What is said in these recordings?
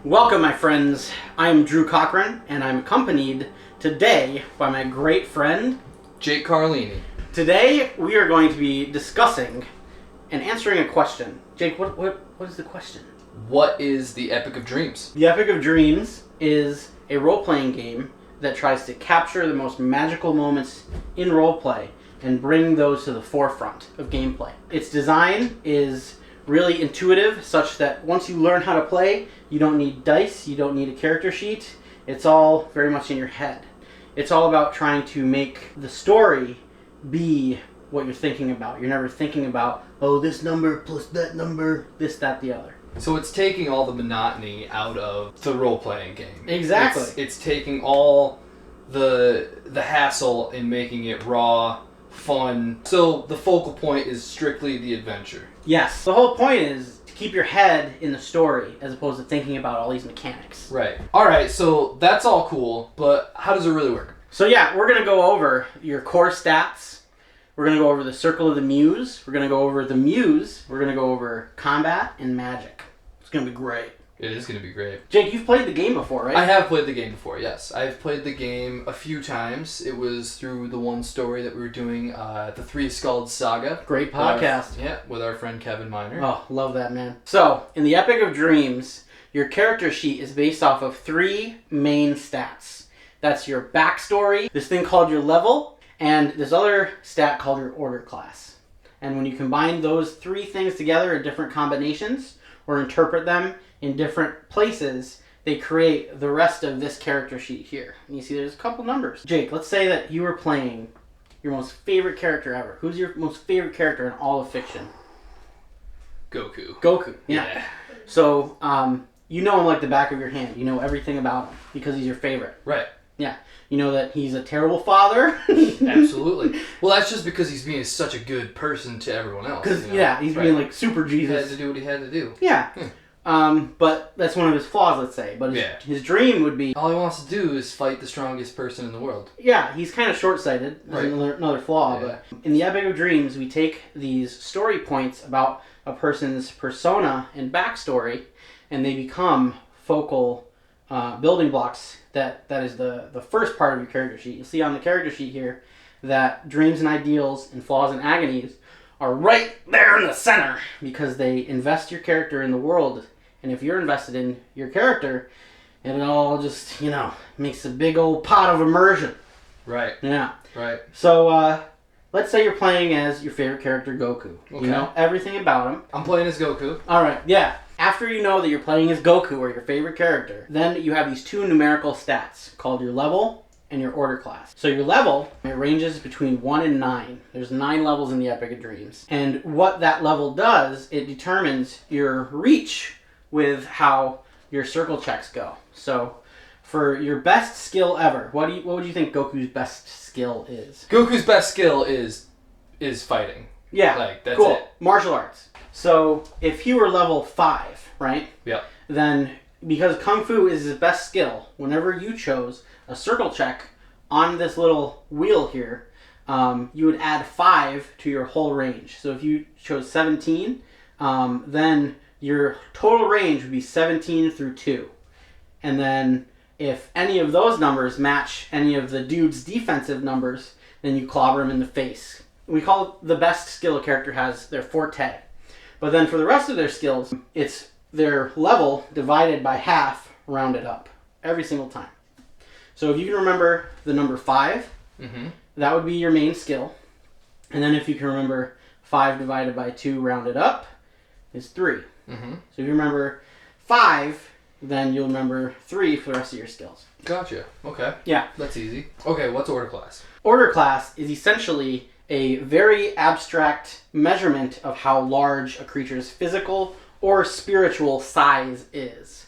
Welcome, my friends. I'm Drew Cochran, and I'm accompanied today by my great friend, Jake Carlini. Today, we are going to be discussing and answering a question. Jake, what is the question? What is the Epic of Dreams? The Epic of Dreams is a role-playing game that tries to capture the most magical moments in roleplay and bring those to the forefront of gameplay. Its design is really intuitive, such that once you learn how to play, you don't need dice, you don't need a character sheet. It's all very much in your head. It's all about trying to make the story be what you're thinking about. You're never thinking about, oh, this number plus that number, this, that, the other. So it's taking all the monotony out of the role-playing game. Exactly. It's taking all the hassle and making it raw, fun. So the focal point is strictly the adventure. Yes. The whole point is to keep your head in the story as opposed to thinking about all these mechanics. Right. Alright, so that's all cool, but how does it really work? So yeah, we're going to go over your core stats. We're going to go over the Circle of the Muse. We're going to go over the Muse. We're going to go over combat and magic. It's going to be great. It is going to be great. Jake, you've played the game before, right? I have played the game before, yes. I've played the game a few times. It was through the one story that we were doing, the Three Skulls Saga. Great podcast. With our friend Kevin Miner. Oh, love that, man. So, in the Epic of Dreams, your character sheet is based off of 3 main stats. That's your backstory, this thing called your level, and this other stat called your order class. And when you combine those 3 things together in different combinations, or interpret them in different places, they create the rest of this character sheet here. And you see there's a couple numbers. Jake, let's say that you were playing your most favorite character ever. Who's your most favorite character in all of fiction? Goku. Goku, yeah. So, you know him like the back of your hand. You know everything about him because he's your favorite. Right. Yeah. You know that he's a terrible father. Absolutely. Well, that's just because he's being such a good person to everyone else. Because, he's being like super Jesus. He had to do what he had to do. Yeah. But that's one of his flaws, let's say. But his dream would be... all he wants to do is fight the strongest person in the world. Yeah, he's kind of short-sighted. Right. Another flaw. Yeah. But in the Epic of Dreams, we take these story points about a person's persona and backstory, and they become focal building blocks. That is the first part of your character sheet. You'll see on the character sheet here that dreams and ideals and flaws and agonies are right there in the center because they invest your character in the world. And if you're invested in your character, it all just, makes a big old pot of immersion. Right. Yeah. Right. So, let's say you're playing as your favorite character, Goku. Okay. You know everything about him. I'm playing as Goku. Alright, yeah. After you know that you're playing as Goku or your favorite character, then you have these 2 numerical stats called your level and your order class. So your level, it ranges between 1 and 9. There's 9 levels in the Epic of Dreams. And what that level does, it determines your reach with how your circle checks go. So for your best skill ever, what would you think Goku's best skill is? Goku's best skill is fighting. Yeah, that's cool. it. Martial arts. So if he were level 5, right? Yeah. Then, because Kung Fu is his best skill, whenever you chose a circle check on this little wheel here, you would add 5 to your whole range. So if you chose 17, then your total range would be 17 through 2. And then if any of those numbers match any of the dude's defensive numbers, then you clobber him in the face. We call it the best skill a character has their forte. But then for the rest of their skills, it's their level divided by half, rounded up, every single time. So if you can remember the number 5, that would be your main skill. And then if you can remember 5 divided by 2 rounded up, is 3. So if you remember 5, then you'll remember 3 for the rest of your skills. Gotcha. Okay. Yeah. That's easy. Okay, what's order class? Order class is essentially a very abstract measurement of how large a creature's physical or spiritual size is.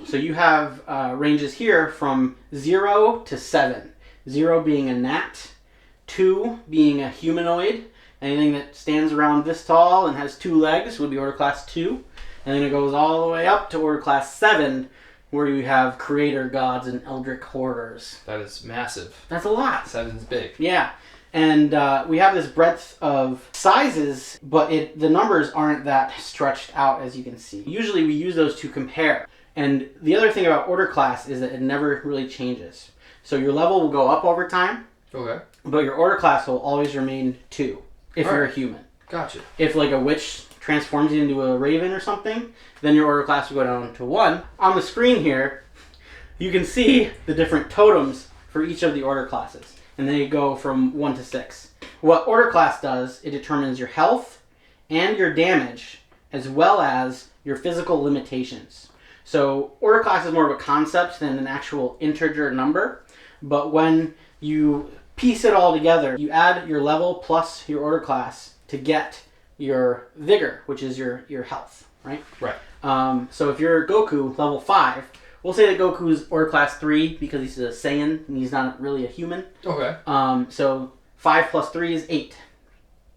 So you have ranges here from 0 to 7. 0 being a gnat, 2 being a humanoid. Anything that stands around this tall and has 2 legs would be order class 2. And then it goes all the way up to order class 7, where you have creator gods and eldritch horrors. That is massive. That's a lot. 7's big. Yeah. And we have this breadth of sizes, but the numbers aren't that stretched out, as you can see. Usually we use those to compare. And the other thing about order class is that it never really changes. So your level will go up over time. Okay. But your order class will always remain 2 if you're a human. Gotcha. If like a witch transforms you into a raven or something, then your order class will go down to 1. On the screen here, you can see the different totems for each of the order classes. And they go from 1 to 6. What order class does, it determines your health and your damage, as well as your physical limitations. So order class is more of a concept than an actual integer number. But when you piece it all together, you add your level plus your order class to get your vigor, which is your health, right? Right. So if you're Goku, level 5, we'll say that Goku's order class 3 because he's a Saiyan and he's not really a human. Okay. So 5 plus 3 is 8,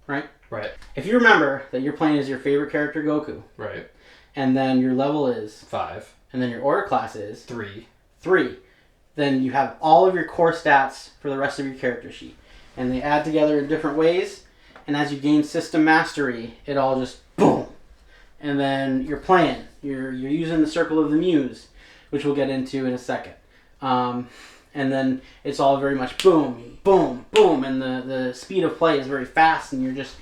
right? Right. If you remember that you're playing as your favorite character, Goku. Right. And then your level is 5. And then your order class is 3. Then you have all of your core stats for the rest of your character sheet. And they add together in different ways. And as you gain system mastery, it all just boom. And then you're playing. You're using the Circle of the Muse, which we'll get into in a second. And then it's all very much boom, boom, boom. And the speed of play is very fast. And you're just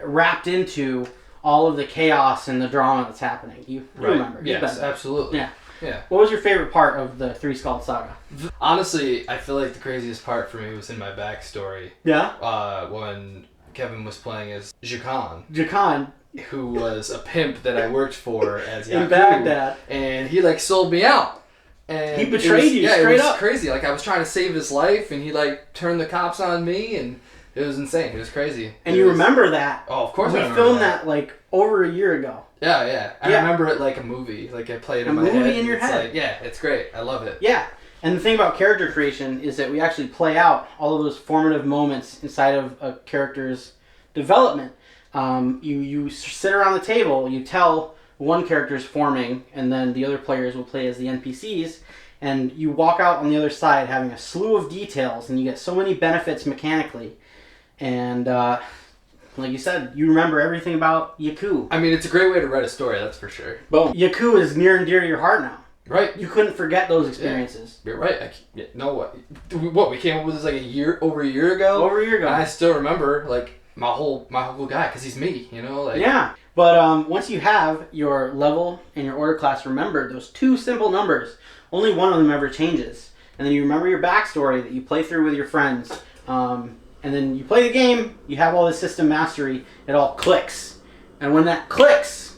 wrapped into all of the chaos and the drama that's happening. You remember. Yes, absolutely. Yeah. Yeah. What was your favorite part of the Three Skull Saga? Honestly, I feel like the craziest part for me was in my backstory. Yeah? When Kevin was playing as Jakan, who was a pimp that I worked for as Yaku, in Baghdad. And he like sold me out. And he betrayed you straight it was up. Crazy. Like I was trying to save his life and he like turned the cops on me and it was insane. It was crazy. And you remember that? Oh, of course we I remember filmed that like over a year ago. Yeah. I remember it like a movie. Like I played in my head. A movie in your head. Like, yeah, it's great. I love it. Yeah. And the thing about character creation is that we actually play out all of those formative moments inside of a character's development. You sit around the table, you tell one character's forming, and then the other players will play as the NPCs, and you walk out on the other side having a slew of details, and you get so many benefits mechanically. And like you said, you remember everything about Yaku. I mean, it's a great way to write a story, that's for sure. Boom. Yaku is near and dear to your heart now. Right. You couldn't forget those experiences. Yeah, you're right. What we came up with this like over a year ago? Over a year ago. And I still remember like my whole guy because he's me, you know? Like, yeah. But once you have your level and your order class remembered, those 2 simple numbers, only one of them ever changes. And then you remember your backstory that you play through with your friends. And then you play the game, you have all this system mastery, it all clicks. And when that clicks,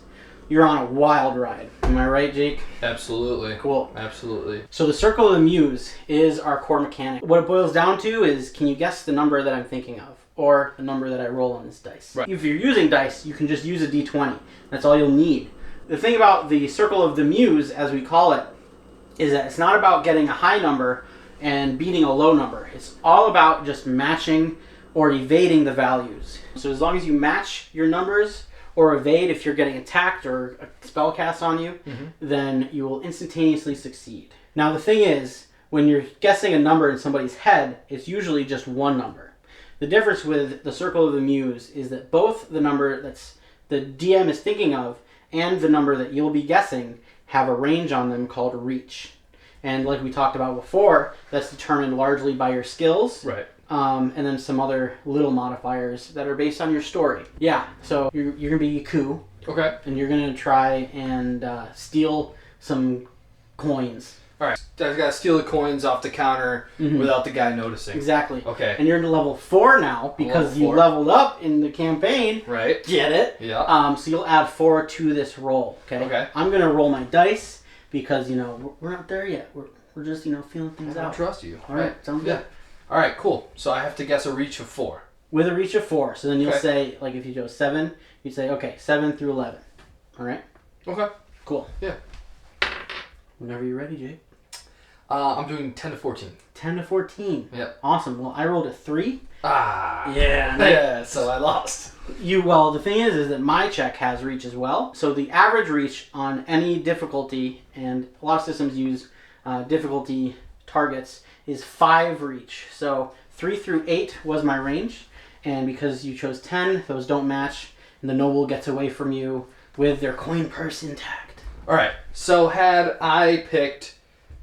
you're on a wild ride. Am I right, Jake? Absolutely. Cool. Absolutely. So the Circle of the Muse is our core mechanic. What it boils down to is, can you guess the number that I'm thinking of? Or the number that I roll on this dice. Right. If you're using dice, you can just use a d20. That's all you'll need. The thing about the Circle of the Muse, as we call it, is that it's not about getting a high number and beating a low number. It's all about just matching or evading the values. So as long as you match your numbers or evade if you're getting attacked or a spell cast on you, then you will instantaneously succeed. Now the thing is, when you're guessing a number in somebody's head, it's usually just one number. The difference with the Circle of the Muse is that both the number that's the DM is thinking of and the number that you'll be guessing have a range on them called reach. And like we talked about before, that's determined largely by your skills. Right. And then some other little modifiers that are based on your story. Yeah, so you're going to be Yaku. Okay. And you're going to try and steal some coins. Alright, I gotta steal the coins off the counter without the guy noticing. Exactly. Okay. And you're to level 4 now because you leveled up in the campaign. Right. Get it? Yeah. So you'll add 4 to this roll. Okay. Okay. I'm going to roll my dice because, we're not there yet. We're just, feeling things out. I trust you. All right. Sounds good. Alright, cool. So I have to guess a reach of 4. With a reach of 4. So then you'll say, like if you chose 7, you'd say, okay, 7 through 11. All right? Okay. Cool. Yeah. Whenever you're ready, Jake. I'm doing 10 to 14. 10 to 14. Yep. Awesome. Well, I rolled a 3. Ah. Yeah. So I lost. Well, the thing is that my check has reach as well. So the average reach on any difficulty, and a lot of systems use difficulty targets, is 5 reach. So 3 through 8 was my range. And because you chose 10, those don't match. And the noble gets away from you with their coin purse intact. All right. So had I picked,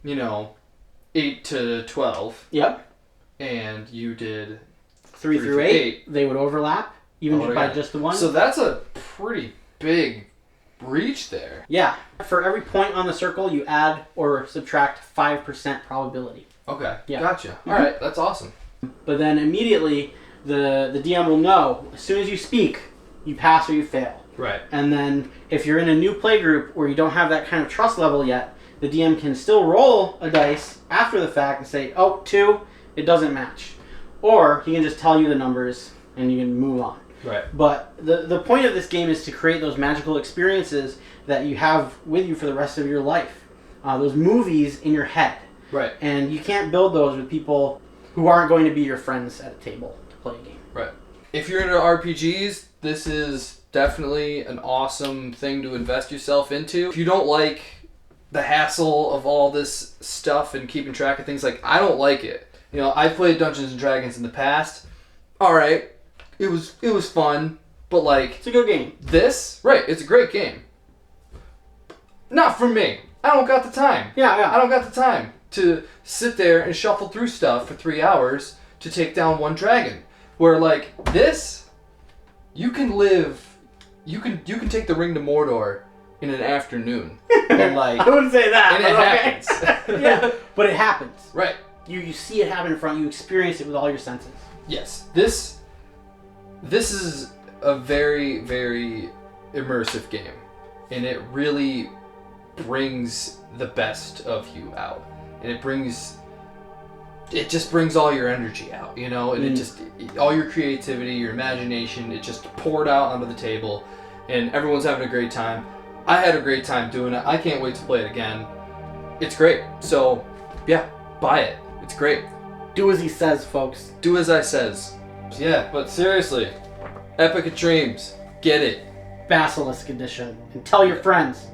8 to 12. Yep. And you did 3 through 8. They would overlap, even by just the one. So that's a pretty big reach there. Yeah. For every point on the circle, you add or subtract 5% probability. Okay. Yeah. Gotcha. Mm-hmm. All right. That's awesome. But then immediately, the DM will know, as soon as you speak, you pass or you fail. Right. And then if you're in a new play group where you don't have that kind of trust level yet, the DM can still roll a dice after the fact and say, oh, 2, it doesn't match. Or he can just tell you the numbers and you can move on. Right. But the point of this game is to create those magical experiences that you have with you for the rest of your life. Those movies in your head. Right. And you can't build those with people who aren't going to be your friends at a table to play a game. Right. If you're into RPGs, this is definitely an awesome thing to invest yourself into. If you don't like the hassle of all this stuff and keeping track of things, like, I don't like it. I've played Dungeons and Dragons in the past. All right, it was fun, but like, it's a good game. It's a great game. Not for me. I don't got the time. Yeah. I don't got the time to sit there and shuffle through stuff for 3 hours to take down one dragon. Where like this, you can take the ring to Mordor in an afternoon. And like, I wouldn't say that. And it happens. Yeah, but it happens. Right. You see it happen in front. You experience it with all your senses. Yes. This is a very, very immersive game, and it really brings the best of you out, and it just brings all your energy out, and all your creativity, your imagination, it just poured out onto the table, and everyone's having a great time. I had a great time doing it. I can't wait to play it again. It's great. So, yeah, buy it. It's great. Do as he says, folks. Do as I says. Yeah, but seriously, Epic of Dreams, get it. Basilisk Edition. And tell your friends.